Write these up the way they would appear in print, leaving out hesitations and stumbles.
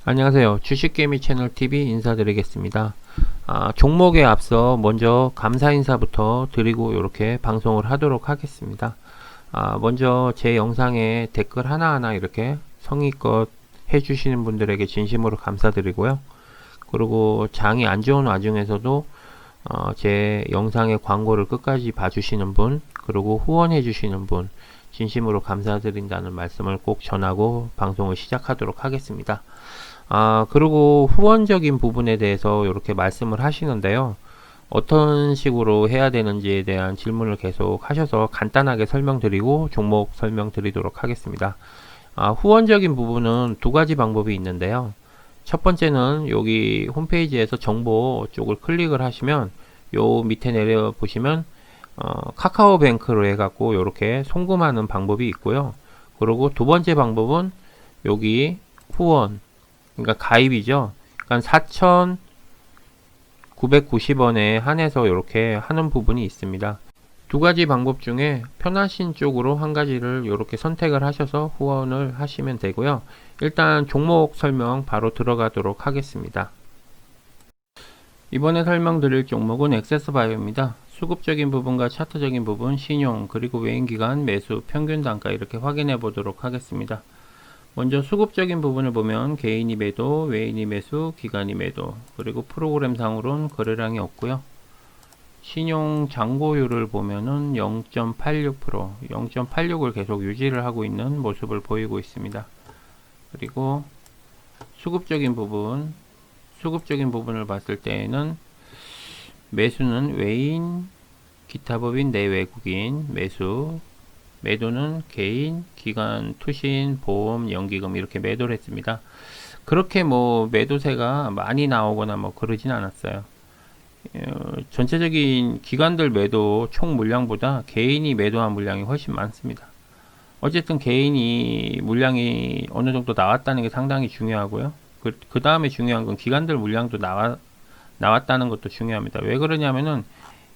안녕하세요. 주식개미 채널 TV 인사드리겠습니다. 종목에 앞서 먼저 감사 인사부터 드리고 이렇게 방송을 하도록 하겠습니다. 먼저 제 영상에 댓글 하나하나 이렇게 성의껏 해주시는 분들에게 진심으로 감사드리고요. 그리고 장이 안 좋은 와중에서도 제 영상의 광고를 끝까지 봐주시는 분, 그리고 후원해 주시는 분 진심으로 감사드린다는 말씀을 꼭 전하고 방송을 시작하도록 하겠습니다. 그리고 후원적인 부분에 대해서 이렇게 말씀을 하시는데요. 어떤 식으로 해야 되는지에 대한 질문을 계속 하셔서 간단하게 설명드리고 종목 설명드리도록 하겠습니다. 후원적인 부분은 두 가지 방법이 있는데요. 첫 번째는 여기 홈페이지에서 정보 쪽을 클릭을 하시면 요 밑에 내려 보시면 카카오뱅크로 해갖고 이렇게 송금하는 방법이 있고요. 그리고 두 번째 방법은 여기 후원, 그러니까 가입이죠. 그러니까 4,990원에 한해서 이렇게 하는 부분이 있습니다. 두 가지 방법 중에 편하신 쪽으로 한 가지를 이렇게 선택을 하셔서 후원을 하시면 되고요. 일단 종목 설명 바로 들어가도록 하겠습니다. 이번에 설명드릴 종목은 액세스바이오입니다. 수급적인 부분과 차트적인 부분, 신용, 그리고 외인기간, 매수, 평균 단가 이렇게 확인해 보도록 하겠습니다. 먼저 수급적인 부분을 보면 개인이 매도, 외인이 매수, 기관이 매도, 그리고 프로그램상으로는 거래량이 없고요. 신용 잔고율을 보면은 0.86%, 0.86을 계속 유지를 하고 있는 모습을 보이고 있습니다. 그리고 수급적인 부분을 봤을 때에는 매수는 외인, 기타 법인, 내외국인 매수, 매도는 개인, 기관, 투신, 보험, 연기금 이렇게 매도를 했습니다. 그렇게 뭐 매도세가 많이 나오거나 뭐 그러진 않았어요. 전체적인 기관들 매도 총 물량보다 개인이 매도한 물량이 훨씬 많습니다. 어쨌든 개인이 물량이 어느 정도 나왔다는 게 상당히 중요하고요. 그 다음에 중요한 건 기관들 물량도 나왔다는 것도 중요합니다. 왜 그러냐면은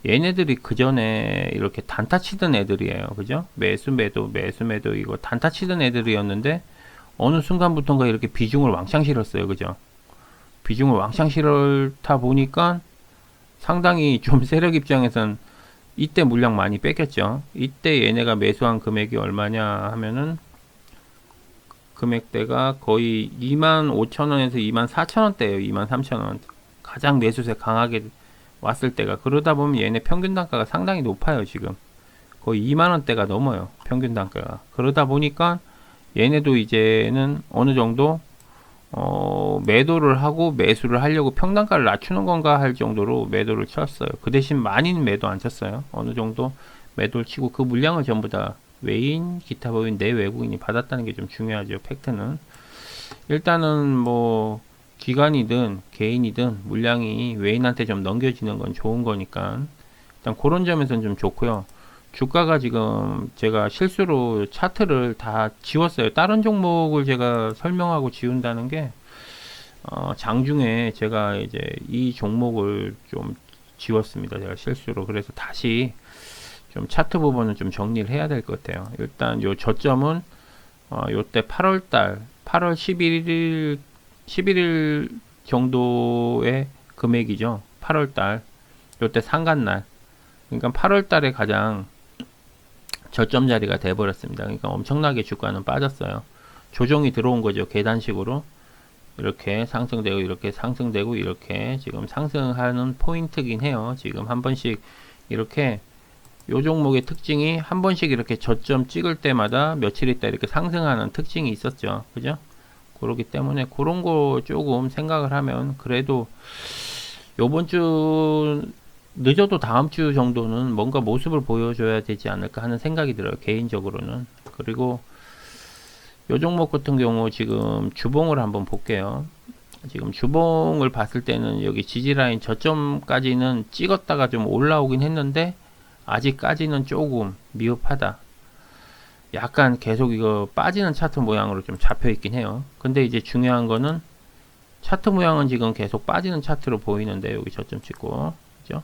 얘네들이 그 전에 이렇게 단타 치던 애들이에요. 그죠? 매수 매도 이거 단타 치던 애들이었는데 어느 순간부터인가 이렇게 비중을 왕창 실었어요. 그죠? 비중을 왕창 실었다 보니까 상당히 좀 세력 입장에선 이때 물량 많이 뺏겼죠. 이때 얘네가 매수한 금액이 얼마냐 하면은 금액대가 거의 25,000원에서 24,000원대예요. 23,000원. 가장 매수세 강하게 왔을 때가. 그러다 보면 얘네 평균 단가가 상당히 높아요. 지금 거의 2만원대가 넘어요. 평균 단가가. 그러다 보니까 얘네도 이제는 어느 정도 매도를 하고 매수를 하려고 평단가를 낮추는 건가 할 정도로 매도를 쳤어요. 그 대신 많이는 매도 안 쳤어요. 어느 정도 매도를 치고 그 물량을 전부 다 외인, 기타 법인, 내외국인이 받았다는 게 좀 중요하죠. 팩트는 일단은 뭐 기관이든 개인이든 물량이 외인한테 좀 넘겨지는 건 좋은 거니까 일단 그런 점에서는 좀 좋고요. 주가가 지금 제가 실수로 차트를 다 지웠어요. 다른 종목을 제가 설명하고 지운다는 게 장중에 제가 이제 이 종목을 좀 지웠습니다. 제가 실수로. 그래서 다시 좀 차트 부분은 좀 정리를 해야 될 것 같아요. 일단 요 저점은 요때 8월 11일 정도의 금액이죠. 8월달 요때 상간날, 그러니까 8월달에 가장 저점 자리가 돼 버렸습니다. 그러니까 엄청나게 주가는 빠졌어요. 조정이 들어온 거죠. 계단식으로 이렇게 상승되고 이렇게 상승되고 이렇게 지금 상승하는 포인트긴 해요. 지금 한 번씩 이렇게 요 종목의 특징이 한 번씩 이렇게 저점 찍을 때마다 며칠 있다 이렇게 상승하는 특징이 있었죠. 그죠? 그렇기 때문에 그런 거 조금 생각을 하면 그래도 요번 주 늦어도 다음 주 정도는 뭔가 모습을 보여줘야 되지 않을까 하는 생각이 들어요. 개인적으로는. 그리고 요 종목 같은 경우 지금 주봉을 한번 볼게요. 지금 주봉을 봤을 때는 여기 지지라인 저점까지는 찍었다가 좀 올라오긴 했는데 아직까지는 조금 미흡하다. 약간 계속 이거 빠지는 차트 모양으로 좀 잡혀 있긴 해요. 근데 이제 중요한 거는 차트 모양은 지금 계속 빠지는 차트로 보이는데 여기 저점 찍고, 그죠?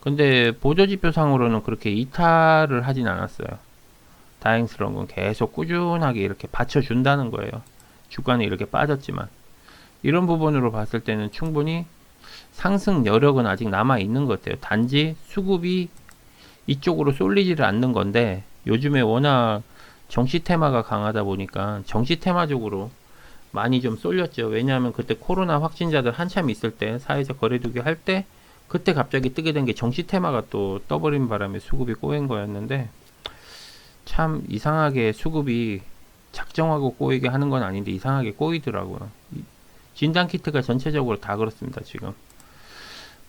근데 보조지표상으로는 그렇게 이탈을 하진 않았어요. 다행스러운 건 계속 꾸준하게 이렇게 받쳐준다는 거예요. 주가는 이렇게 빠졌지만. 이런 부분으로 봤을 때는 충분히 상승 여력은 아직 남아 있는 것 같아요. 단지 수급이 이쪽으로 쏠리지를 않는 건데, 요즘에 워낙 정시 테마가 강하다 보니까 정시 테마적으로 많이 좀 쏠렸죠. 왜냐하면 그때 코로나 확진자들 한참 있을 때, 사회적 거리두기 할 때, 그때 갑자기 뜨게 된 게 정시 테마가 또 떠버린 바람에 수급이 꼬인 거였는데, 참 이상하게 수급이 작정하고 꼬이게 하는 건 아닌데 이상하게 꼬이더라고요. 진단 키트가 전체적으로 다 그렇습니다, 지금.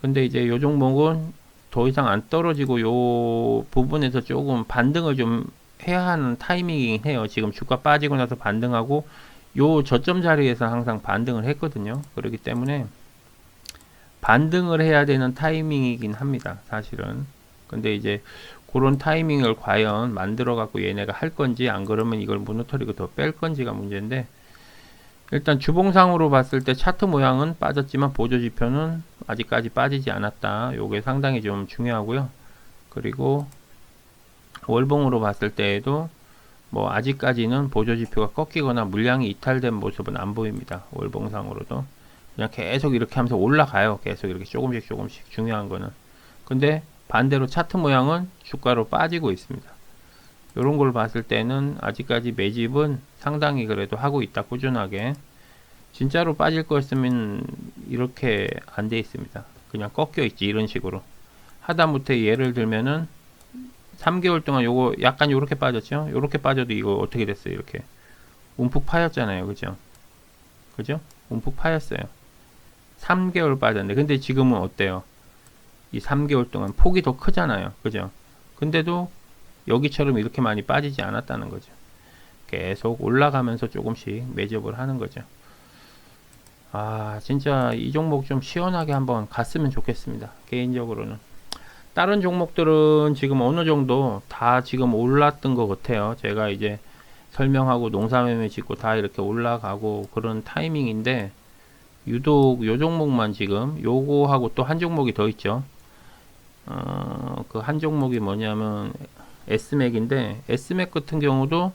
근데 이제 요 종목은 더 이상 안 떨어지고 요 부분에서 조금 반등을 좀 해야 하는 타이밍이긴 해요. 지금 주가 빠지고 나서 반등하고 요 저점 자리에서 항상 반등을 했거든요. 그렇기 때문에 반등을 해야 되는 타이밍이긴 합니다, 사실은. 근데 이제 그런 타이밍을 과연 만들어 갖고 얘네가 할 건지, 안 그러면 이걸 무너뜨리고 더 뺄 건지가 문제인데, 일단 주봉상으로 봤을 때 차트 모양은 빠졌지만 보조 지표는 아직까지 빠지지 않았다. 요게 상당히 좀 중요하고요. 그리고 월봉으로 봤을 때에도 뭐 아직까지는 보조 지표가 꺾이거나 물량이 이탈된 모습은 안 보입니다. 월봉상으로도 그냥 계속 이렇게 하면서 올라가요. 계속 이렇게 조금씩 조금씩. 중요한 거는. 근데 반대로 차트 모양은 주가로 빠지고 있습니다. 이런 걸 봤을 때는 아직까지 매집은 상당히 그래도 하고 있다, 꾸준하게. 진짜로 빠질 거였으면 이렇게 안 돼 있습니다. 그냥 꺾여 있지, 이런 식으로. 하다못해 예를 들면은 3개월 동안 요거 약간 요렇게 빠졌죠. 요렇게 빠져도 이거 어떻게 됐어요? 이렇게 움푹 파였잖아요. 그죠? 그죠? 움푹 파였어요. 3개월 빠졌는데, 근데 지금은 어때요? 이 3개월 동안 폭이 더 크잖아요. 그죠? 근데도 여기처럼 이렇게 많이 빠지지 않았다는 거죠. 계속 올라가면서 조금씩 매집을 하는 거죠. 아, 진짜 이 종목 좀 시원하게 한번 갔으면 좋겠습니다, 개인적으로는. 다른 종목들은 지금 어느 정도 다 지금 올랐던 것 같아요. 제가 이제 설명하고 농사매매 짓고 다 이렇게 올라가고 그런 타이밍인데, 유독 요 종목만 지금 요거하고 또 한 종목이 더 있죠. 그 한 종목이 뭐냐면 S맥인데, S맥 같은 경우도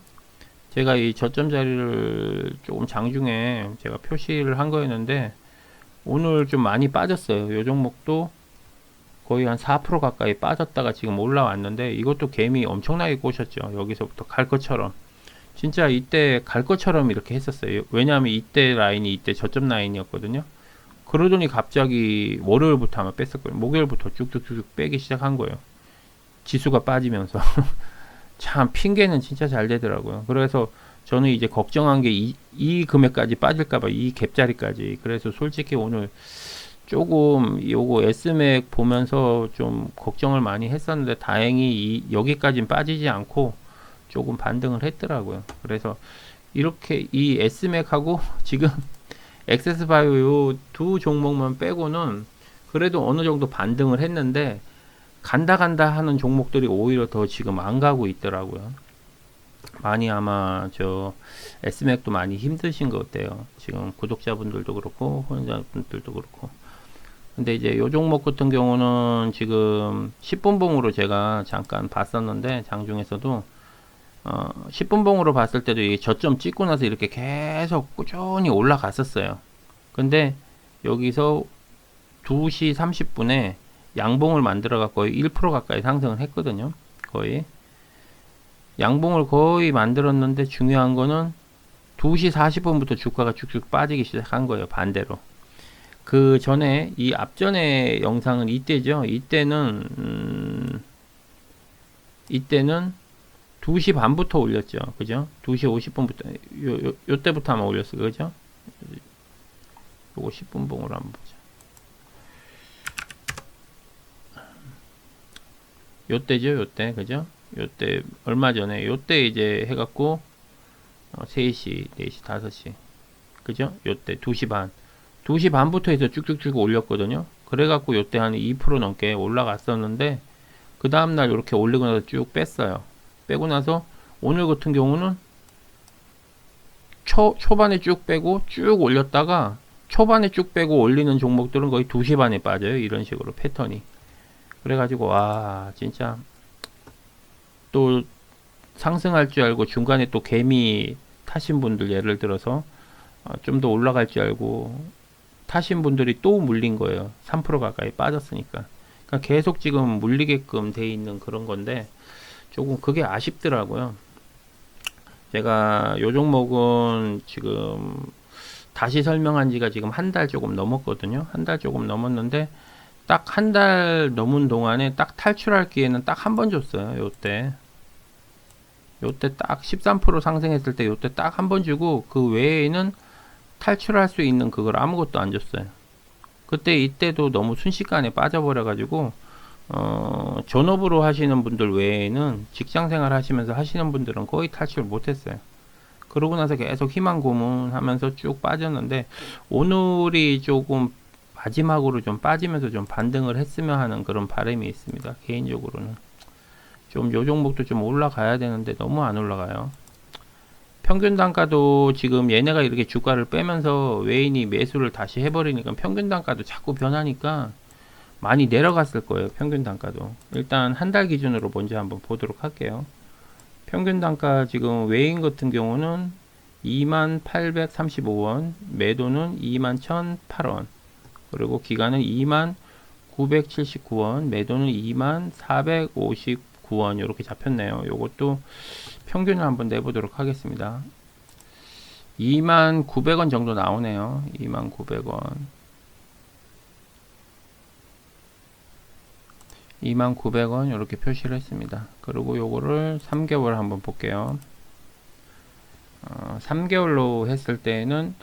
제가 이 저점 자리를 조금 장중에 제가 표시를 한 거였는데 오늘 좀 많이 빠졌어요. 요 종목도 거의 한 4% 가까이 빠졌다가 지금 올라왔는데, 이것도 개미 엄청나게 꼬셨죠. 여기서부터 갈 것처럼. 진짜 이때 갈 것처럼 이렇게 했었어요. 왜냐하면 이때 라인이 이때 저점 라인이었거든요. 그러더니 갑자기 월요일부터 아마 뺐을 거예요. 목요일부터 쭉쭉쭉 빼기 시작한 거예요. 지수가 빠지면서. 참 핑계는 진짜 잘 되더라고요. 그래서 저는 이제 걱정한 게 이 금액까지 빠질까봐, 이 갭자리까지. 그래서 솔직히 오늘 조금 요거 S맥 보면서 좀 걱정을 많이 했었는데 다행히 여기까지는 빠지지 않고 조금 반등을 했더라고요. 그래서 이렇게 이 S맥하고 지금 액세스바이오 요 두 종목만 빼고는 그래도 어느 정도 반등을 했는데, 간다 하는 종목들이 오히려 더 지금 안 가고 있더라고요. 많이 아마 저 S맥도 많이 힘드신 것 같아요. 지금 구독자분들도 그렇고 후원자분들도 그렇고. 근데 이제 요 종목 같은 경우는 지금 10분봉으로 제가 잠깐 봤었는데, 장중에서도 10분봉으로 봤을 때도 이 저점 찍고 나서 이렇게 계속 꾸준히 올라갔었어요. 근데 여기서 2시 30분에 양봉을 만들어 갖고 거의 1% 가까이 상승을 했거든요. 거의 양봉을 거의 만들었는데, 중요한 거는 2시 40분부터 주가가 쭉쭉 빠지기 시작한 거예요. 반대로. 그 전에 이 앞전에 영상은 이때죠. 이때는 2시 반부터 올렸죠. 그죠? 2시 50분부터 요때부터 아마 올렸어요. 그죠? 요거 10분 봉으로 한번 보자. 요때죠. 요때. 그죠? 요때 얼마 전에 요때 이제 해갖고 3시, 4시, 5시. 그죠? 요때 2시 반. 2시 반부터 해서 쭉쭉쭉 올렸거든요. 그래갖고 요때 한 2% 넘게 올라갔었는데, 그 다음날 이렇게 올리고 나서 쭉 뺐어요. 빼고 나서 오늘 같은 경우는 초반에 쭉 빼고 쭉 올렸다가, 초반에 쭉 빼고 올리는 종목들은 거의 2시 반에 빠져요. 이런 식으로 패턴이. 그래가지고 와, 진짜 또 상승할 줄 알고 중간에 또 개미 타신 분들, 예를 들어서 좀 더 올라갈 줄 알고 타신 분들이 또 물린 거예요. 3% 가까이 빠졌으니까. 그러니까 계속 지금 물리게끔 돼 있는 그런 건데 조금 그게 아쉽더라고요. 제가 요 종목은 지금 다시 설명한 지가 지금 한 달 조금 넘었거든요. 한 달 조금 넘었는데 딱 한 달 넘은 동안에 딱 탈출할 기회는 딱 한 번 줬어요. 요때 딱 13% 상승했을 때 요때 딱 한 번 주고 그 외에는 탈출할 수 있는 그걸 아무것도 안 줬어요. 그때 이때도 너무 순식간에 빠져버려 가지고 전업으로 하시는 분들 외에는 직장생활 하시면서 하시는 분들은 거의 탈출 못했어요. 그러고 나서 계속 희망 고문하면서 쭉 빠졌는데 오늘이 조금 마지막으로 좀 빠지면서 좀 반등을 했으면 하는 그런 바람이 있습니다. 개인적으로는 좀 요 종목도 좀 올라가야 되는데 너무 안 올라가요. 평균 단가도 지금 얘네가 이렇게 주가를 빼면서 외인이 매수를 다시 해버리니까 평균 단가도 자꾸 변하니까 많이 내려갔을 거예요. 평균 단가도 일단 한 달 기준으로 먼저 한번 보도록 할게요. 평균 단가 지금 외인 같은 경우는 2835원, 매도는 21,008원, 그리고 기간은 2979원, 매도는 2459원 이렇게 잡혔네요. 요것도 평균을 한번 내보도록 하겠습니다. 2900원 정도 나오네요. 2900원. 2900원 이렇게 표시를 했습니다. 그리고 요거를 3개월 한번 볼게요. 3개월로 했을 때는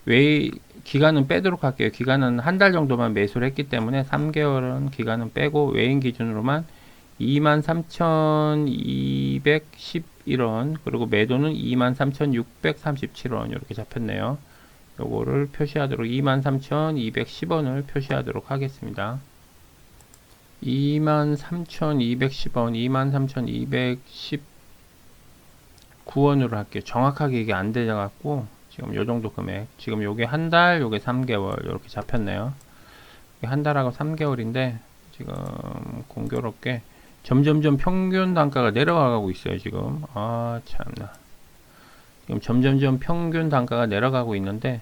왜 기간은 빼도록 할게요. 기간은 한 달 정도만 매수를 했기 때문에 3개월은 기간은 빼고 외인 기준으로만 23,211원, 그리고 매도는 23,637원 이렇게 잡혔네요. 요거를 표시하도록 23,210원을 표시하도록 하겠습니다. 23,210원, 23,219원으로 할게요. 정확하게 이게 안 되져갖고 지금 요 정도 금액, 지금 요게 한 달, 요게 3개월 이렇게 잡혔네요. 한 달하고 3개월인데 지금 공교롭게 점점점 평균 단가가 내려가고 있어요. 지금 참나, 지금 점점점 평균 단가가 내려가고 있는데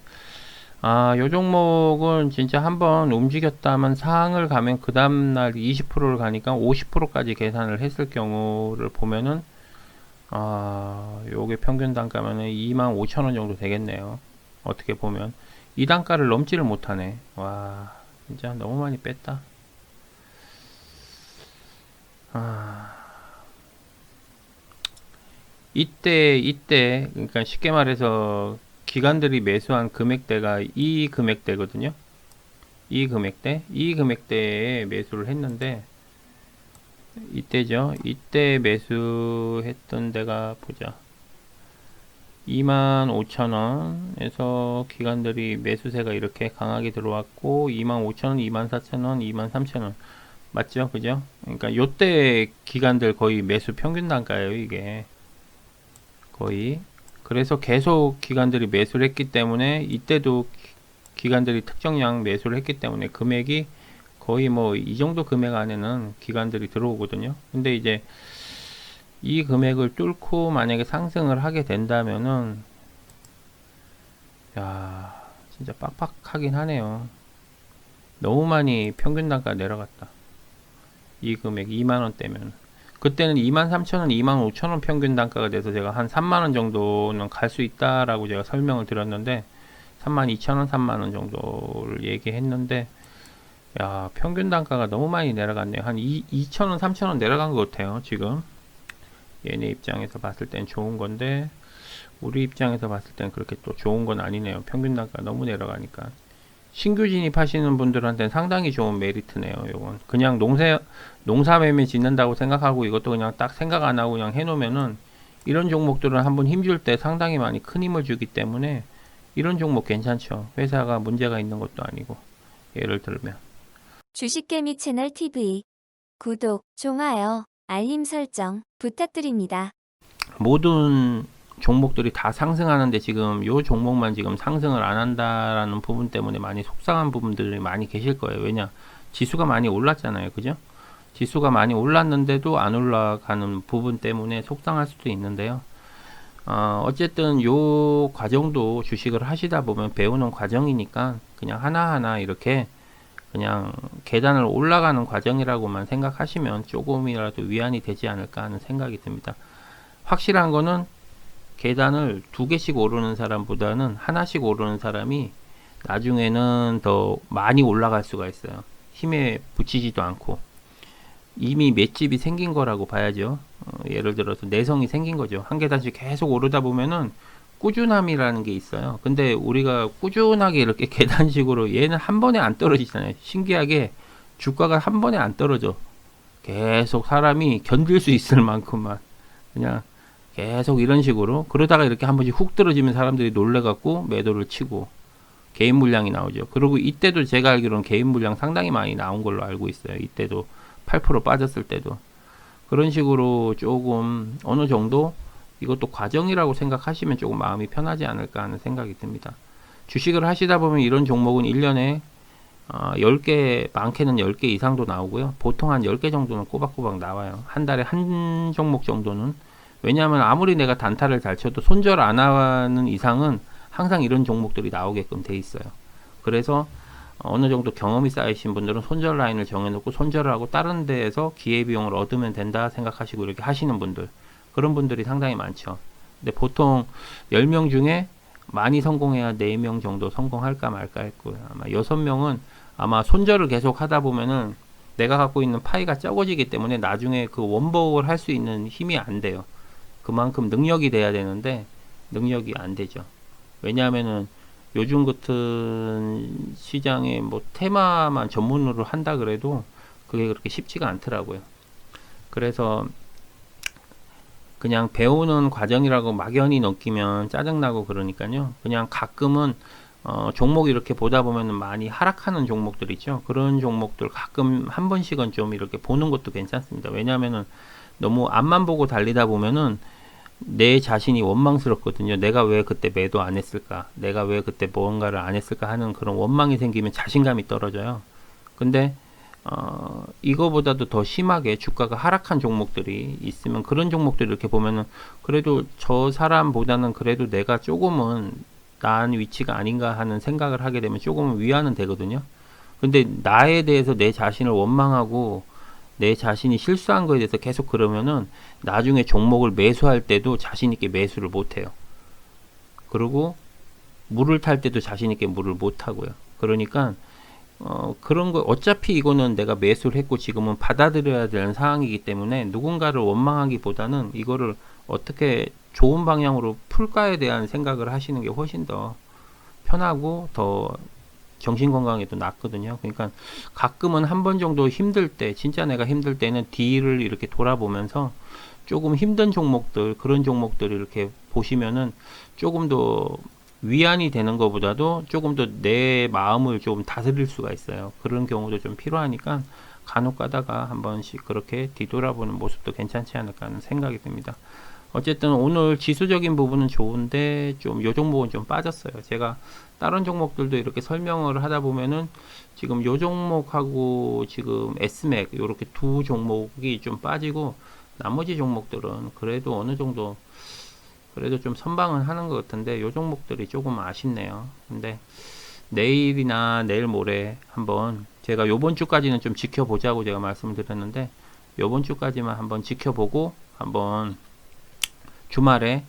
요 종목은 진짜 한번 움직였다면 상을 가면 그 다음날 20%를 가니까 50%까지 계산을 했을 경우를 보면은 요게 평균 단가면은 25,000원 정도 되겠네요. 어떻게 보면 이 단가를 넘지를 못하네. 와, 진짜 너무 많이 뺐다. 이때 그러니까 쉽게 말해서 기관들이 매수한 금액대가 이 금액대거든요. 이 금액대에 매수를 했는데 이때죠. 이때 매수했던 데가 보자. 25,000원에서 기관들이 매수세가 이렇게 강하게 들어왔고 25,000원, 24,000원, 23,000원 맞죠? 그죠? 그러니까 요때 기관들 거의 매수 평균 단가예요, 이게. 거의. 그래서 계속 기관들이 매수를 했기 때문에 이때도 기관들이 특정량 매수를 했기 때문에 금액이 거의 뭐 이 정도 금액 안에는 기관들이 들어오거든요. 근데 이제 이 금액을 뚫고 만약에 상승을 하게 된다면은 야, 진짜 빡빡하긴 하네요. 너무 많이 평균 단가 내려갔다. 이 금액 2만원대면 그때는 23,000원, 25,000원 평균 단가가 돼서 제가 한 3만원 정도는 갈 수 있다라고 제가 설명을 드렸는데 32,000원, 3만원 정도를 얘기했는데 야, 평균 단가가 너무 많이 내려갔네요. 한 2,000원, 3,000원 내려간 것 같아요. 지금 얘네 입장에서 봤을 땐 좋은 건데 우리 입장에서 봤을 땐 그렇게 또 좋은 건 아니네요. 평균 단가 너무 내려가니까 신규 진입하시는 분들한테는 상당히 좋은 메리트네요. 요건 그냥 농사 매매 짓는다고 생각하고 이것도 그냥 딱 생각 안 하고 그냥 해놓으면은 이런 종목들은 한번 힘줄 때 상당히 많이 큰 힘을 주기 때문에 이런 종목 괜찮죠. 회사가 문제가 있는 것도 아니고. 예를 들면 주식개미 채널 TV 구독, 좋아요, 알림 설정 부탁드립니다. 모든 종목들이 다 상승하는데 지금 요 종목만 지금 상승을 안 한다라는 부분 때문에 많이 속상한 부분들이 많이 계실 거예요. 왜냐? 지수가 많이 올랐잖아요. 그죠? 지수가 많이 올랐는데도 안 올라가는 부분 때문에 속상할 수도 있는데요. 어쨌든 요 과정도 주식을 하시다 보면 배우는 과정이니까 그냥 하나하나 이렇게 그냥 계단을 올라가는 과정이라고만 생각하시면 조금이라도 위안이 되지 않을까 하는 생각이 듭니다. 확실한 거는 계단을 두 개씩 오르는 사람보다는 하나씩 오르는 사람이 나중에는 더 많이 올라갈 수가 있어요. 힘에 붙이지도 않고 이미 맷집이 생긴 거라고 봐야죠. 예를 들어서 내성이 생긴 거죠. 한 계단씩 계속 오르다 보면은 꾸준함이라는 게 있어요. 근데 우리가 꾸준하게 이렇게 계단식으로 얘는 한 번에 안 떨어지잖아요. 신기하게 주가가 한 번에 안 떨어져. 계속 사람이 견딜 수 있을 만큼만 그냥 계속 이런 식으로 그러다가 이렇게 한 번씩 훅 떨어지면 사람들이 놀래갖고 매도를 치고 개인 물량이 나오죠. 그리고 이때도 제가 알기로는 개인 물량 상당히 많이 나온 걸로 알고 있어요. 이때도 8% 빠졌을 때도 그런 식으로 조금 어느 정도 이것도 과정이라고 생각하시면 조금 마음이 편하지 않을까 하는 생각이 듭니다. 주식을 하시다 보면 이런 종목은 1년에 10개, 많게는 10개 이상도 나오고요. 보통 한 10개 정도는 꼬박꼬박 나와요. 한 달에 한 종목 정도는. 왜냐하면 아무리 내가 단타를 잘 쳐도 손절 안 하는 이상은 항상 이런 종목들이 나오게끔 돼 있어요. 그래서 어느 정도 경험이 쌓이신 분들은 손절 라인을 정해놓고 손절을 하고 다른 데에서 기회비용을 얻으면 된다 생각하시고 이렇게 하시는 분들, 그런 분들이 상당히 많죠. 근데 보통 10명 중에 많이 성공해야 4명 정도 성공할까 말까 했고요. 아마 6명은 아마 손절을 계속 하다 보면은 내가 갖고 있는 파이가 적어지기 때문에 나중에 그 원복을 할 수 있는 힘이 안 돼요. 그만큼 능력이 돼야 되는데 능력이 안 되죠. 왜냐하면은 요즘 같은 시장에 뭐 테마만 전문으로 한다 그래도 그게 그렇게 쉽지가 않더라고요. 그래서 그냥 배우는 과정이라고 막연히 느끼면 짜증나고 그러니까요. 그냥 가끔은 종목 이렇게 보다 보면 많이 하락하는 종목들 있죠. 그런 종목들 가끔 한 번씩은 좀 이렇게 보는 것도 괜찮습니다. 왜냐하면은 너무 앞만 보고 달리다 보면은 내 자신이 원망스럽거든요. 내가 왜 그때 매도 안 했을까? 내가 왜 그때 뭔가를 안 했을까 하는 그런 원망이 생기면 자신감이 떨어져요. 근데 이거보다도 더 심하게 주가가 하락한 종목들이 있으면 그런 종목들 이렇게 보면은 그래도 저 사람보다는 그래도 내가 조금은 나은 위치가 아닌가 하는 생각을 하게 되면 조금은 위안은 되거든요. 근데 나에 대해서 내 자신을 원망하고 내 자신이 실수한 거에 대해서 계속 그러면은 나중에 종목을 매수할 때도 자신 있게 매수를 못 해요. 그리고 물을 탈 때도 자신 있게 물을 못 하고요. 그러니까 그런 거 어차피 이거는 내가 매수를 했고 지금은 받아들여야 되는 상황이기 때문에 누군가를 원망하기보다는 이거를 어떻게 좋은 방향으로 풀까에 대한 생각을 하시는 게 훨씬 더 편하고 더 정신 건강에도 낫거든요. 그러니까 가끔은 한 번 정도 힘들 때, 진짜 내가 힘들 때는 뒤를 이렇게 돌아보면서 조금 힘든 종목들, 그런 종목들을 이렇게 보시면은 조금 더 위안이 되는 것보다도 조금 더 내 마음을 좀 다스릴 수가 있어요. 그런 경우도 좀 필요하니까 간혹 가다가 한 번씩 그렇게 뒤돌아보는 모습도 괜찮지 않을까 하는 생각이 듭니다. 어쨌든 오늘 지수적인 부분은 좋은데 좀 요 종목은 좀 빠졌어요. 제가 다른 종목들도 이렇게 설명을 하다 보면은 지금 요 종목하고 지금 S맥 요렇게 두 종목이 좀 빠지고 나머지 종목들은 그래도 어느 정도 그래도 좀 선방은 하는 것 같은데 요 종목들이 조금 아쉽네요. 근데 내일이나 내일 모레 한번 제가 요번 주까지는 좀 지켜보자고 제가 말씀을 드렸는데 요번 주까지만 한번 지켜보고 한번 주말에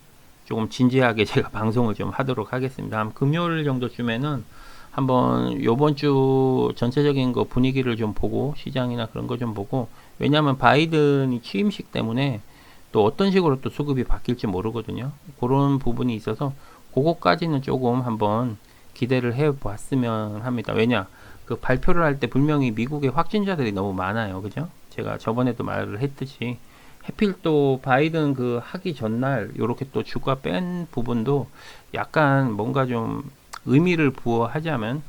조금 진지하게 제가 방송을 좀 하도록 하겠습니다. 한 금요일 정도쯤에는 한번 요번 주 전체적인 거 분위기를 좀 보고 시장이나 그런 거 좀 보고 왜냐하면 바이든이 취임식 때문에 또 어떤 식으로 또 수급이 바뀔지 모르거든요. 그런 부분이 있어서 그거까지는 조금 한번 기대를 해 봤으면 합니다. 왜냐 그 발표를 할 때 분명히 미국의 확진자들이 너무 많아요. 그죠? 제가 저번에도 말을 했듯이 해필 또 바이든 그 하기 전날 요렇게 또 주가 뺀 부분도 약간 뭔가 좀 의미를 부여하자면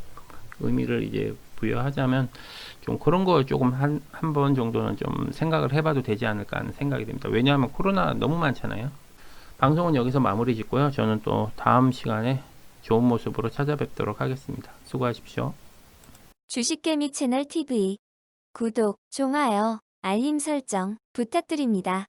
좀 그런 거 조금 한 번 정도는 좀 생각을 해봐도 되지 않을까 하는 생각이 듭니다. 왜냐하면 코로나 너무 많잖아요. 방송은 여기서 마무리 짓고요. 저는 또 다음 시간에 좋은 모습으로 찾아뵙도록 하겠습니다. 수고하십시오. 주식개미 채널 TV 구독, 좋아요, 알림 설정 부탁드립니다.